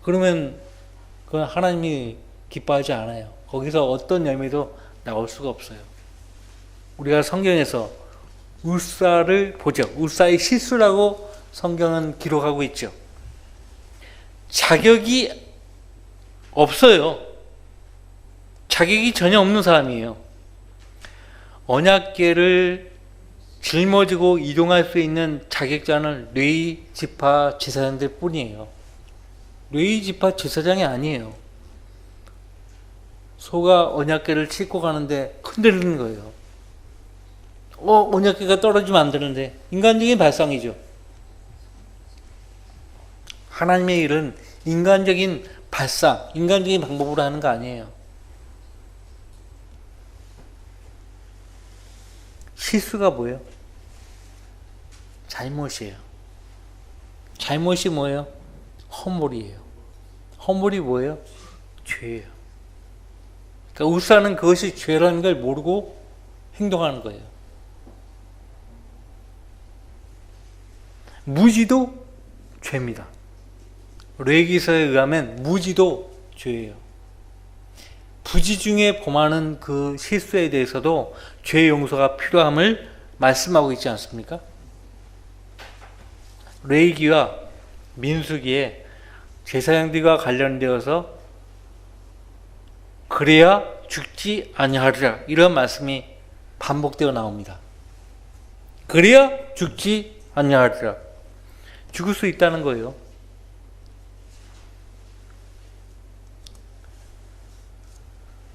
그러면 그건 하나님이 기뻐하지 않아요. 거기서 어떤 열매도 나올 수가 없어요. 우리가 성경에서 울사를 보죠. 울사의 실수라고 성경은 기록하고 있죠. 자격이 없어요. 자격이 전혀 없는 사람이에요. 언약궤를 짊어지고 이동할 수 있는 자격자는 레위 지파 제사장들 뿐이에요. 레위 지파 제사장이 아니에요. 소가 언약궤를 싣고 가는데 흔들리는 거예요. 언약궤가 떨어지면 안 되는데, 인간적인 발상이죠. 하나님의 일은 인간적인 발상, 인간적인 방법으로 하는 거 아니에요. 실수가 뭐예요? 잘못이에요. 잘못이 뭐예요? 허물이에요. 허물이 뭐예요? 죄예요. 그러니까 우사는 그것이 죄라는 걸 모르고 행동하는 거예요. 무지도 죄입니다. 레위기서에 의하면 무지도 죄예요. 부지 중에 범하는 그 실수에 대해서도 죄 용서가 필요함을 말씀하고 있지 않습니까? 레위기와 민수기에 제사장들과 관련되어서 그래야 죽지 아니하리라, 이런 말씀이 반복되어 나옵니다. 그래야 죽지 아니하리라. 죽을 수 있다는 거예요.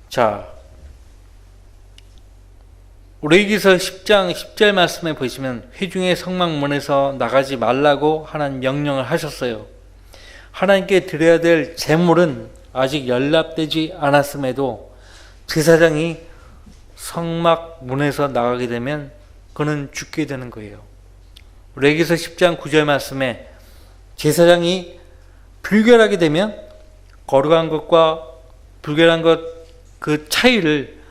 자, 레위기서 10장 10절 말씀에 보시면 회중의 성막문에서 나가지 말라고 하나님 명령을 하셨어요. 하나님께 드려야 될 제물은 아직 연락되지 않았음에도 제사장이 성막문에서 나가게 되면 그는 죽게 되는 거예요. 레위기서 10장 9절 말씀에 제사장이 불결하게 되면 거룩한 것과 불결한 것 그 차이를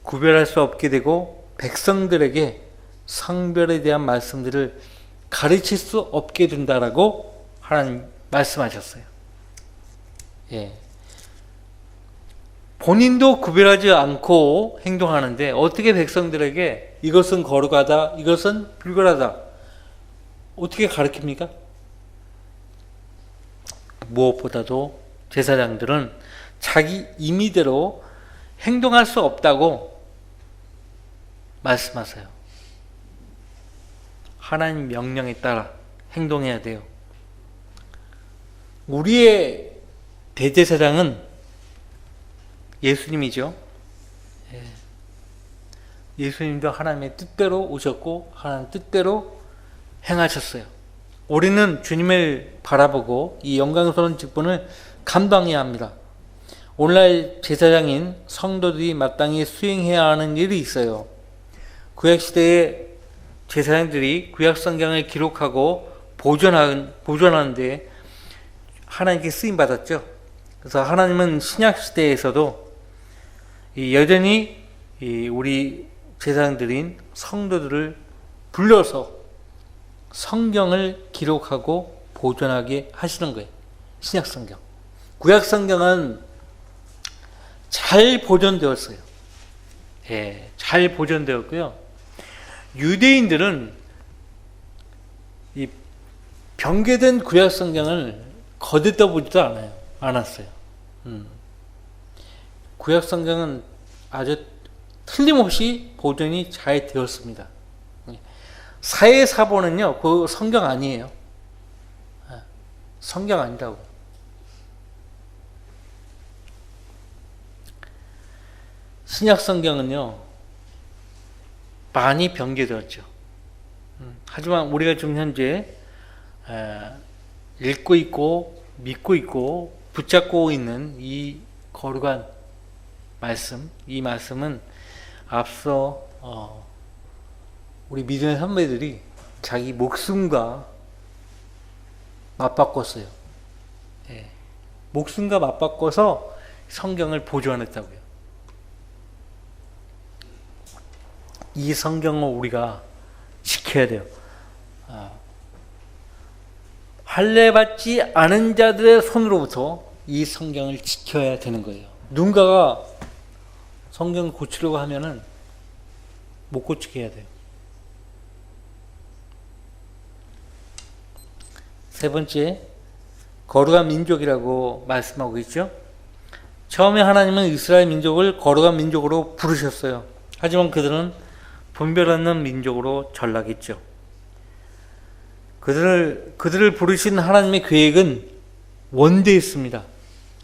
구별할 수 없게 되고 백성들에게 성별에 대한 말씀들을 가르칠 수 없게 된다라고 하나님 말씀하셨어요. 예. 본인도 구별하지 않고 행동하는데 어떻게 백성들에게 이것은 거룩하다, 이것은 불결하다, 어떻게 가르칩니까? 무엇보다도 제사장들은 자기 임의대로 행동할 수 없다고 말씀하세요. 하나님 명령에 따라 행동해야 돼요. 우리의 대제사장은 예수님이죠. 예수님도 하나님의 뜻대로 오셨고 하나님 뜻대로 행하셨어요. 우리는 주님을 바라보고 이 영광스러운 직분을 감당해야 합니다. 오늘날 제사장인 성도들이 마땅히 수행해야 하는 일이 있어요. 구약시대에 제사장들이 구약성경을 기록하고 보존하는데 하나님께 쓰임받았죠. 그래서 하나님은 신약시대에서도 여전히 우리 제사장들인 성도들을 불러서 성경을 기록하고 보존하게 하시는 거예요. 신약성경. 구약성경은 잘 보존되었어요. 예, 잘 보존되었고요. 유대인들은 이 변개된 구약성경을 거들떠보지도 않았어요. 구약성경은 아주 틀림없이 보존이 잘 되었습니다. 사회사본은요, 그 성경 아니에요. 성경 아니라고. 신약 성경은요, 많이 변개되었죠. 하지만 우리가 지금 현재 읽고 있고 믿고 있고 붙잡고 있는 이 거룩한 말씀, 이 말씀은 앞서 우리 믿음의 선배들이 자기 목숨과 맞바꿨어요. 예. 목숨과 맞바꿔서 성경을 보존했다고요. 이 성경을 우리가 지켜야 돼요. 할례받지 않은 자들의 손으로부터 이 성경을 지켜야 되는 거예요. 누군가가 성경을 고치려고 하면은 못 고치게 해야 돼요. 세 번째, 거룩한 민족이라고 말씀하고 있죠. 처음에 하나님은 이스라엘 민족을 거룩한 민족으로 부르셨어요. 하지만 그들은 분별하는 민족으로 전락했죠. 그들을 부르신 하나님의 계획은 원대했습니다.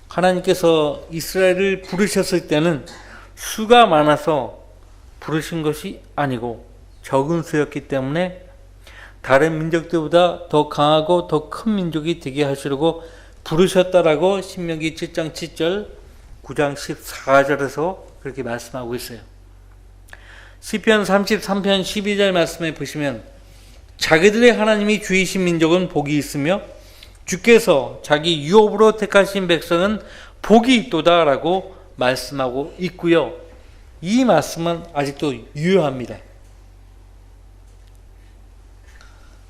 하나님께서 이스라엘을 부르셨을 때는 수가 많아서 부르신 것이 아니고 적은 수였기 때문에 다른 민족들보다 더 강하고 더 큰 민족이 되게 하시려고 부르셨다라고 신명기 7장 7절, 9장 14절에서 그렇게 말씀하고 있어요. 시편 33편 12절 말씀에 보시면 자기들의 하나님이 주이신 민족은 복이 있으며 주께서 자기 유업으로 택하신 백성은 복이 있도다라고 말씀하고 있고요. 이 말씀은 아직도 유효합니다.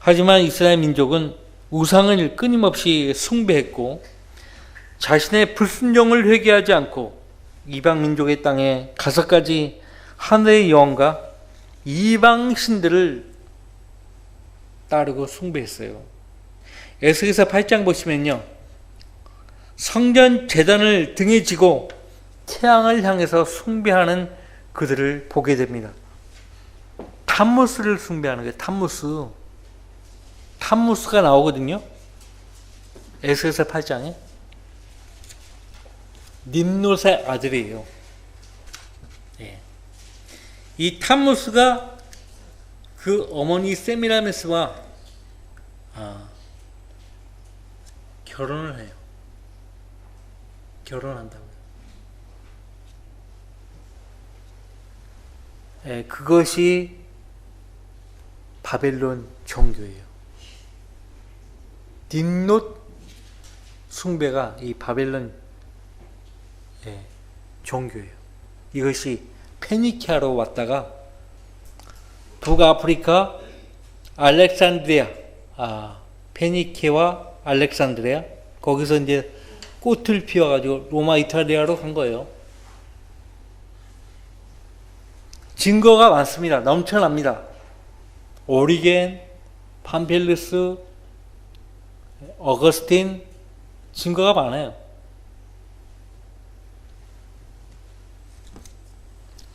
하지만 이스라엘 민족은 우상을 끊임없이 숭배했고 자신의 불순종을 회개하지 않고 이방 민족의 땅에 가서까지 하늘의 여왕과 이방 신들을 따르고 숭배했어요. 에스겔서 8장 보시면요, 성전 제단을 등에 지고 태양을 향해서 숭배하는 그들을 보게 됩니다. 탐무스를 숭배하는 거예요. 탐무스가 나오거든요. 에스겔서 8장에 님롯의 아들이에요. 이 탐무스가 그 어머니 세미라미스와 결혼을 해요. 결혼한다고요. 그것이 바벨론 종교예요. 님롯 숭배가 이 바벨론 종교예요. 이것이 페니키아로 왔다가 북아프리카 알렉산드리아, 페니키아와 알렉산드리아, 거기서 이제 꽃을 피워가지고 로마 이탈리아로 간 거예요. 증거가 많습니다. 넘쳐납니다. 오리겐, 팜필루스, 어거스틴, 증거가 많아요.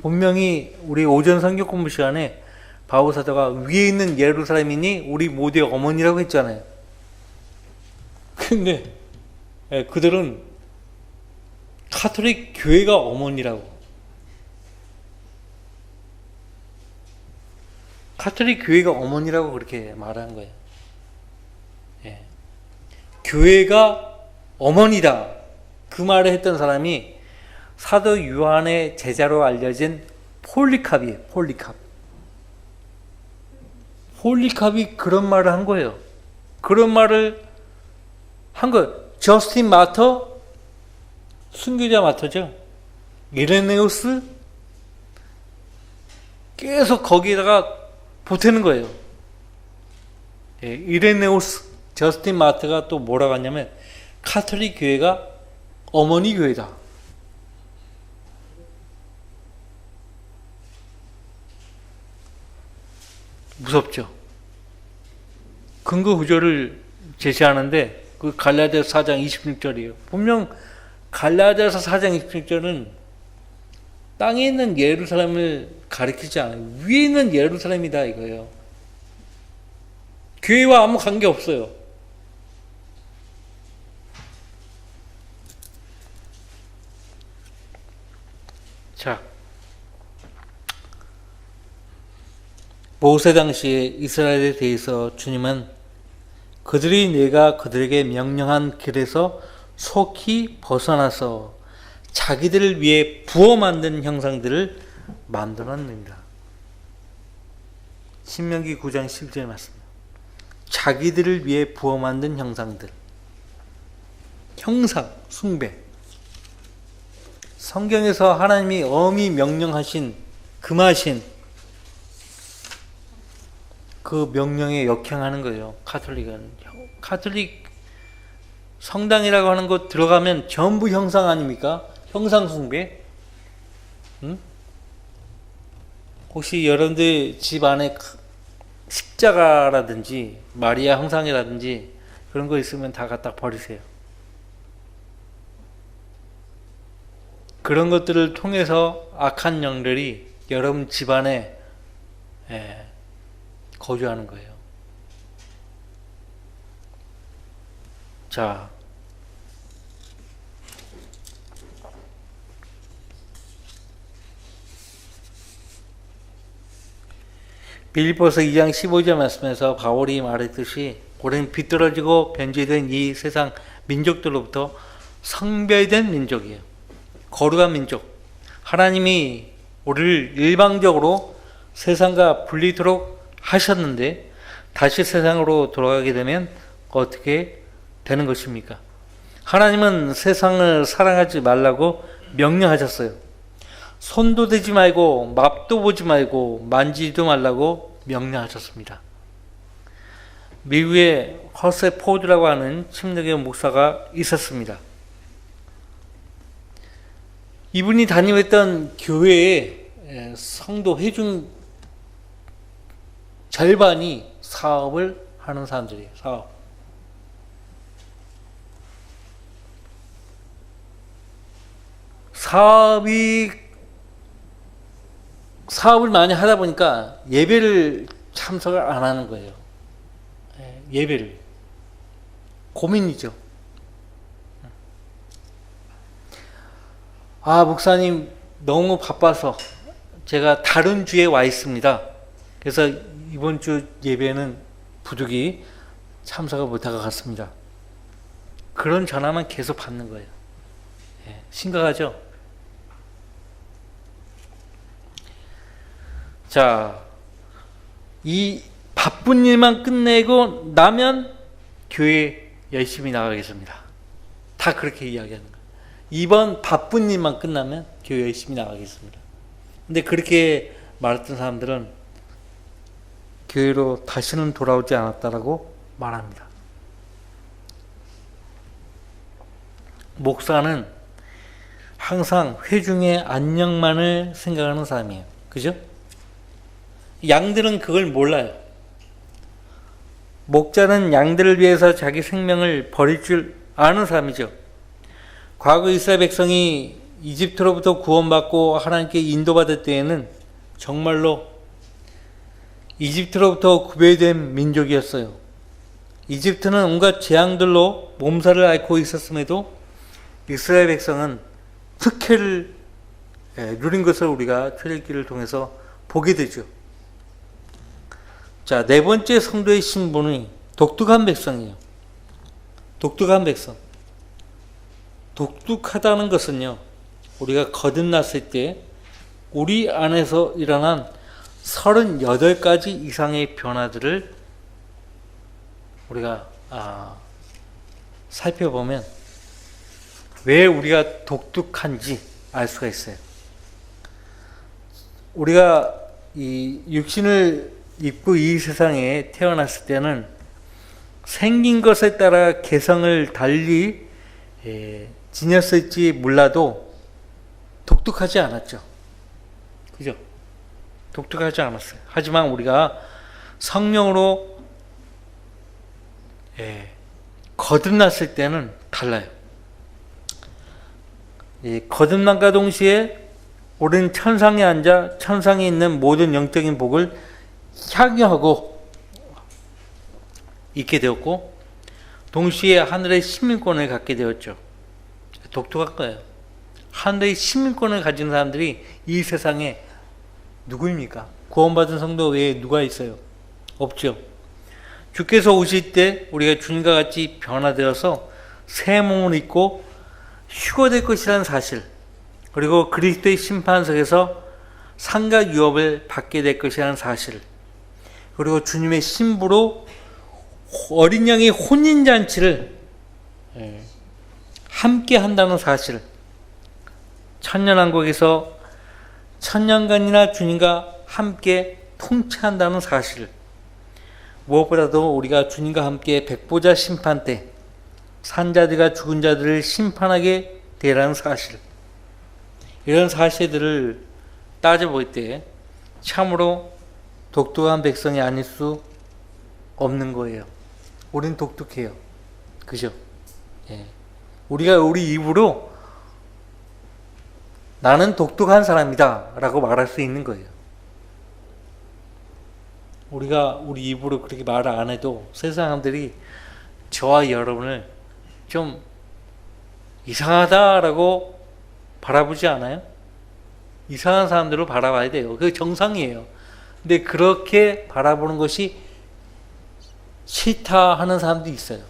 분명히 우리 오전 성경 공부 시간에 바울 사도가 위에 있는 예루살렘이니 우리 모두의 어머니라고 했잖아요. 근데 그들은 카톨릭 교회가 어머니라고. 카톨릭 교회가 어머니라고 그렇게 말한 거예요. 교회가 어머니다. 그 말을 했던 사람이 사도 요한의 제자로 알려진 폴리캅이에요. 폴리캅이 그런 말을 한 거예요. 그런 말을 한 거예요. 저스틴 마터, 순교자 마터죠. 이레네우스, 계속 거기다가 보태는 거예요. 이레네우스, 저스틴 마터가 또 뭐라고 하냐면 카톨릭 교회가 어머니 교회다. 무섭죠. 근거 구조를 제시하는데 그 갈라디아서 4장 26절이에요. 분명 갈라디아서 4장 26절은 땅에 있는 예루살렘을 가리키지 않아요. 위에 있는 예루살렘이다 이거예요. 교회와 아무 관계 없어요. 자, 모세 당시에 이스라엘에 대해서 주님은 그들이 내가 그들에게 명령한 길에서 속히 벗어나서 자기들을 위해 부어 만든 형상들을 만들어냅니다. 신명기 9장 10절 말씀. 자기들을 위해 부어 만든 형상들. 형상, 숭배. 성경에서 하나님이 엄히 명령하신, 금하신 그 명령에 역행하는 거예요. 카톨릭은. 카톨릭 성당이라고 하는 곳 들어가면 전부 형상 아닙니까? 형상 숭배. 혹시 여러분들 집 안에 십자가라든지 마리아 형상이라든지 그런 거 있으면 다 갖다 버리세요. 그런 것들을 통해서 악한 영들이 여러분 집안에 거주하는 거예요. 자, 빌립보서 2장 15절 말씀에서 바울이 말했듯이 우리는 비뚤어지고 변질된 이 세상 민족들로부터 성별된 민족이에요. 거룩한 민족. 하나님이 우리를 일방적으로 세상과 분리토록 하셨는데 다시 세상으로 돌아가게 되면 어떻게 되는 것입니까? 하나님은 세상을 사랑하지 말라고 명령하셨어요. 손도 대지 말고 맛도 보지 말고 만지지도 말라고 명령하셨습니다. 미국에 허세 포드라고 하는 침례교 목사가 있었습니다. 이분이 다니었던 교회의 성도 회중 절반이 사업을 하는 사람들이에요. 사업을 많이 하다 보니까 예배를 참석을 안 하는 거예요. 예배를. 고민이죠. 목사님 너무 바빠서 제가 다른 주에 와 있습니다. 그래서 이번 주 예배는 부득이 참석을 못하고 갔습니다. 그런 전화만 계속 받는 거예요. 심각하죠? 자, 이 바쁜 일만 끝내고 나면 교회 열심히 나가겠습니다. 다 그렇게 이야기하는 거예요. 이번 바쁜 일만 끝나면 교회 열심히 나가겠습니다. 근데 그렇게 말했던 사람들은 교회로 다시는 돌아오지 않았다라고 말합니다. 목사는 항상 회중의 안녕만을 생각하는 사람이에요. 그죠? 양들은 그걸 몰라요. 목자는 양들을 위해서 자기 생명을 버릴 줄 아는 사람이죠. 과거 이스라엘 백성이 이집트로부터 구원받고 하나님께 인도받을 때에는 정말로 이집트로부터 구별된 민족이었어요. 이집트는 온갖 재앙들로 몸살을 앓고 있었음에도 이스라엘 백성은 특혜를 누린 것을 우리가 출애굽기를 통해서 보게 되죠. 자, 네 번째 성도의 신분이 독특한 백성이에요. 독특한 백성. 독특하다는 것은요, 우리가 거듭났을 때 우리 안에서 일어난 38가지 이상의 변화들을 우리가 살펴보면 왜 우리가 독특한지 알 수가 있어요. 우리가 이 육신을 입고 이 세상에 태어났을 때는 생긴 것에 따라 개성을 달리 지녔을지 몰라도 독특하지 않았죠. 그죠? 독특하지 않았어요. 하지만 우리가 성령으로 거듭났을 때는 달라요. 거듭남과 동시에 우리는 천상에 앉아 천상에 있는 모든 영적인 복을 향유하고 있게 되었고, 동시에 하늘의 시민권을 갖게 되었죠. 독특한 거예요. 하늘의 시민권을 가진 사람들이 이 세상에 누구입니까? 구원받은 성도 외에 누가 있어요? 없죠. 주께서 오실 때 우리가 주님과 같이 변화되어서 새 몸을 입고 휴거될 것이라는 사실, 그리고 그리스도의 심판석에서 상과 유업을 받게 될 것이라는 사실, 그리고 주님의 신부로 어린 양의 혼인잔치를 함께 한다는 사실, 천년왕국에서 천년간이나 주님과 함께 통치한다는 사실, 무엇보다도 우리가 주님과 함께 백보자 심판 때 산자들과 죽은 자들을 심판하게 되라는 사실, 이런 사실들을 따져볼 때 참으로 독특한 백성이 아닐 수 없는 거예요. 우리는 독특해요. 그죠? 예. 우리가 우리 입으로 나는 독특한 사람이다 라고 말할 수 있는 거예요. 우리가 우리 입으로 그렇게 말을 안 해도 세상 사람들이 저와 여러분을 좀 이상하다라고 바라보지 않아요? 이상한 사람들로 바라봐야 돼요. 그게 정상이에요. 근데 그렇게 바라보는 것이 싫다 하는 사람도 있어요.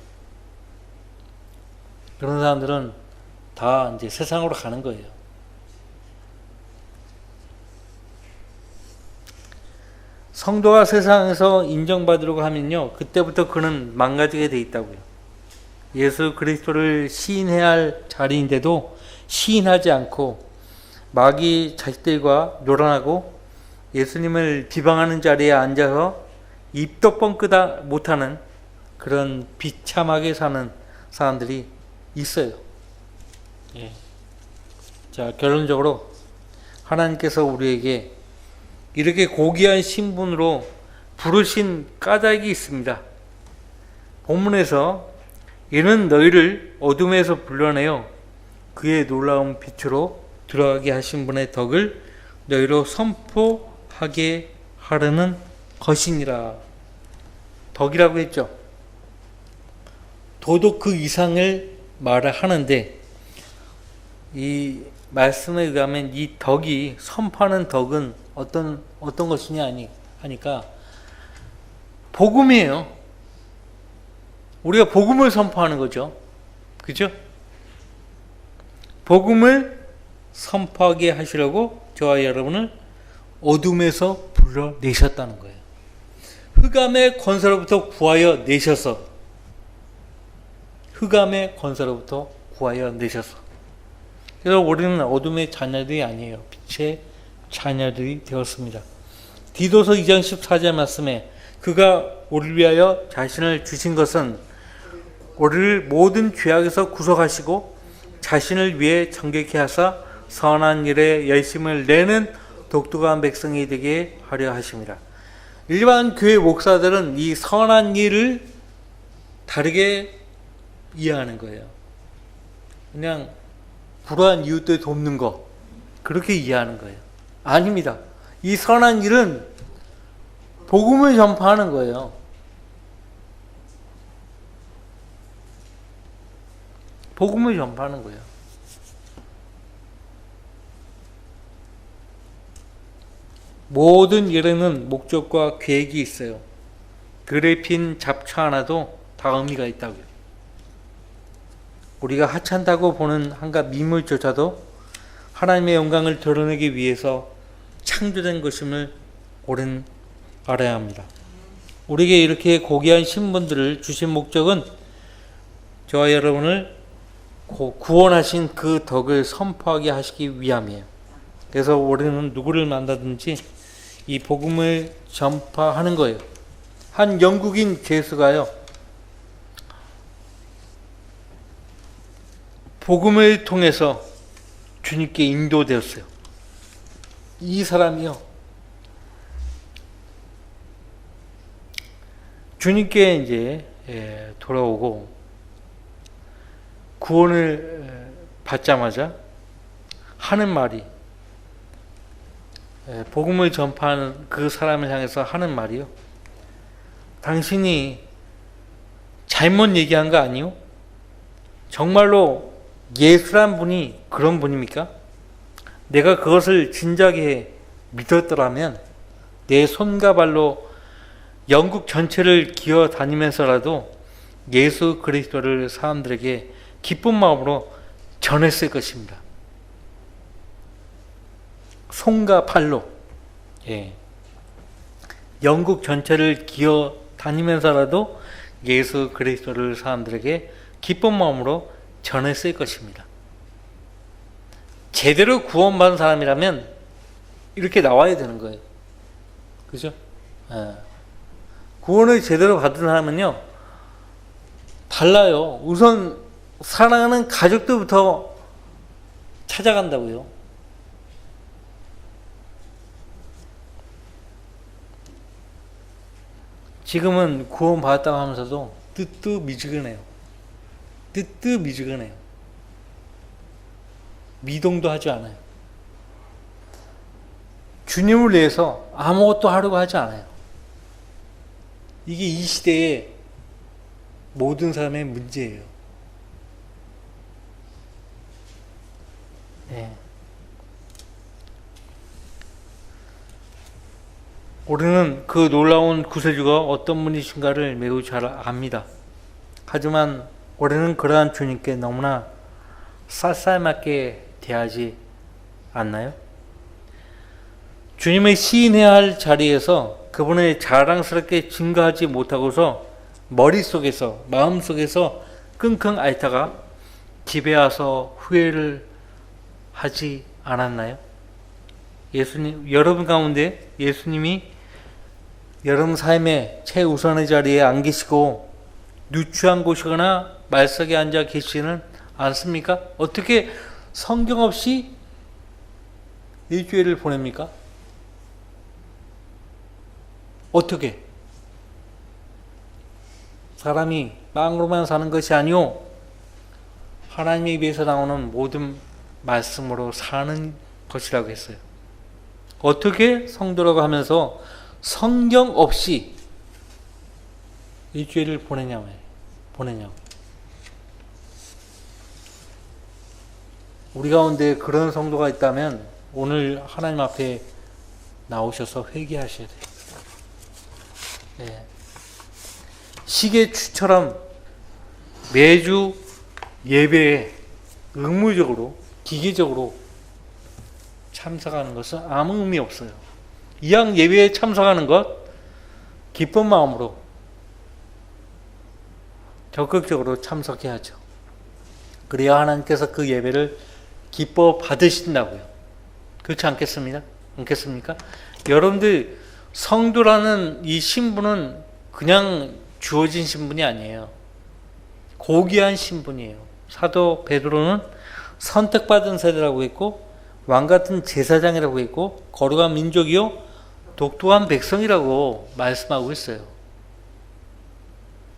그런 사람들은 다 이제 세상으로 가는 거예요. 성도가 세상에서 인정받으려고 하면요, 그때부터 그는 망가지게 돼 있다고요. 예수 그리스도를 시인해야 할 자리인데도 시인하지 않고 마귀 자식들과 놀아나고 예수님을 비방하는 자리에 앉아서 입도 뻥끗 못하는 그런 비참하게 사는 사람들이 있어요. 예. 자, 결론적으로 하나님께서 우리에게 이렇게 고귀한 신분으로 부르신 까닭이 있습니다. 본문에서 이는 너희를 어둠에서 불러내어 그의 놀라운 빛으로 들어가게 하신 분의 덕을 너희로 선포하게 하려는 것이니라. 덕이라고 했죠. 도덕 그 이상을 말을 하는데 이 말씀에 의하면 이 덕이 선포하는 덕은 어떤 것이냐 하니까 복음이에요. 우리가 복음을 선포하는 거죠. 그죠? 복음을 선포하게 하시려고 저와 여러분을 어둠에서 불러내셨다는 거예요. 흑암의 권세로부터 구하여 내셔서, 흑암의 권세로부터 구하여 내셔서. 그래서 우리는 어둠의 자녀들이 아니에요. 빛의 자녀들이 되었습니다. 디도서 2장 14절 말씀에 그가 우리를 위하여 자신을 주신 것은 우리를 모든 죄악에서 구속하시고 자신을 위해 정결케 하사 선한 일에 열심을 내는 독특한 백성이 되게 하려 하십니다. 일반 교회 목사들은 이 선한 일을 다르게 이해하는 거예요. 그냥 불우한 이웃들 돕는 거, 그렇게 이해하는 거예요. 아닙니다. 이 선한 일은 복음을 전파하는 거예요. 복음을 전파하는 거예요. 모든 일에는 목적과 계획이 있어요. 글에 핀 잡초 하나도 다 의미가 있다고요. 우리가 하찮다고 보는 한갖 미물조차도 하나님의 영광을 드러내기 위해서 창조된 것임을 우리는 알아야 합니다. 우리에게 이렇게 고귀한 신분들을 주신 목적은 저와 여러분을 구원하신 그 덕을 선포하게 하시기 위함이에요. 그래서 우리는 누구를 만나든지 이 복음을 전파하는 거예요. 한 영국인 죄수가요, 복음을 통해서 주님께 인도되었어요. 이 사람이요, 주님께 이제 돌아오고 구원을 받자마자 하는 말이, 복음을 전파하는 그 사람을 향해서 하는 말이요, 당신이 잘못 얘기한 거 아니요? 정말로 예수란 분이 그런 분입니까? 내가 그것을 진작에 믿었더라면 내 손과 발로 영국 전체를 기어 다니면서라도 예수 그리스도를 사람들에게 기쁜 마음으로 전했을 것입니다. 손과 발로, 영국 전체를 기어 다니면서라도 예수 그리스도를 사람들에게 기쁜 마음으로 전했을 것입니다. 제대로 구원받은 사람이라면 이렇게 나와야 되는 거예요. 그죠? 구원을 제대로 받은 사람은요, 달라요. 우선 사랑하는 가족들부터 찾아간다고요. 지금은 구원 받았다고 하면서도 뜨뜻미지근해요. 뜨뜻미지근해요. 미동도 하지 않아요. 주님을 위해서 아무것도 하려고 하지 않아요. 이게 이 시대의 모든 사람의 문제예요. 네. 우리는 그 놀라운 구세주가 어떤 분이신가를 매우 잘 압니다. 하지만 우리는 그러한 주님께 너무나 쌀쌀맞게 대하지 않나요? 주님의 시인해야 할 자리에서 그분을 자랑스럽게 증거하지 못하고서 머릿속에서, 마음속에서 끙끙 앓다가 집에 와서 후회를 하지 않았나요? 예수님, 여러분 가운데 예수님이 여러분 삶의 최우선의 자리에 안 계시고 누추한 곳이거나 말석에 앉아 계시지는 않습니까? 어떻게 성경 없이 일주일을 보냅니까? 어떻게? 사람이 빵으로만 사는 것이 아니오 하나님의 입에서 나오는 모든 말씀으로 사는 것이라고 했어요. 어떻게 성도라고 하면서 성경 없이 일주일을 보내냐고. 우리 가운데 그런 성도가 있다면 오늘 하나님 앞에 나오셔서 회개하셔야 돼요. 네. 시계추처럼 매주 예배에 의무적으로 기계적으로 참석하는 것은 아무 의미 없어요. 이왕 예배에 참석하는 것 기쁜 마음으로 적극적으로 참석해야죠. 그래야 하나님께서 그 예배를 기뻐 받으신다고요. 그렇지 않겠습니까? 여러분들 성도라는 이 신분은 그냥 주어진 신분이 아니에요. 고귀한 신분이에요. 사도 베드로는 선택받은 세대라고 했고 왕같은 제사장이라고 했고 거룩한 민족이요 독특한 백성이라고 말씀하고 있어요.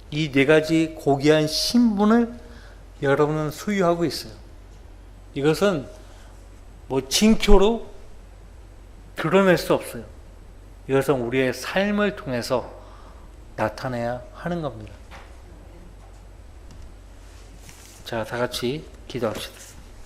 이 네 가지 고귀한 신분을 여러분은 소유하고 있어요. 이것은 징표로 드러낼 수 없어요. 이것은 우리의 삶을 통해서 나타내야 하는 겁니다. 자, 다 같이 기도합시다.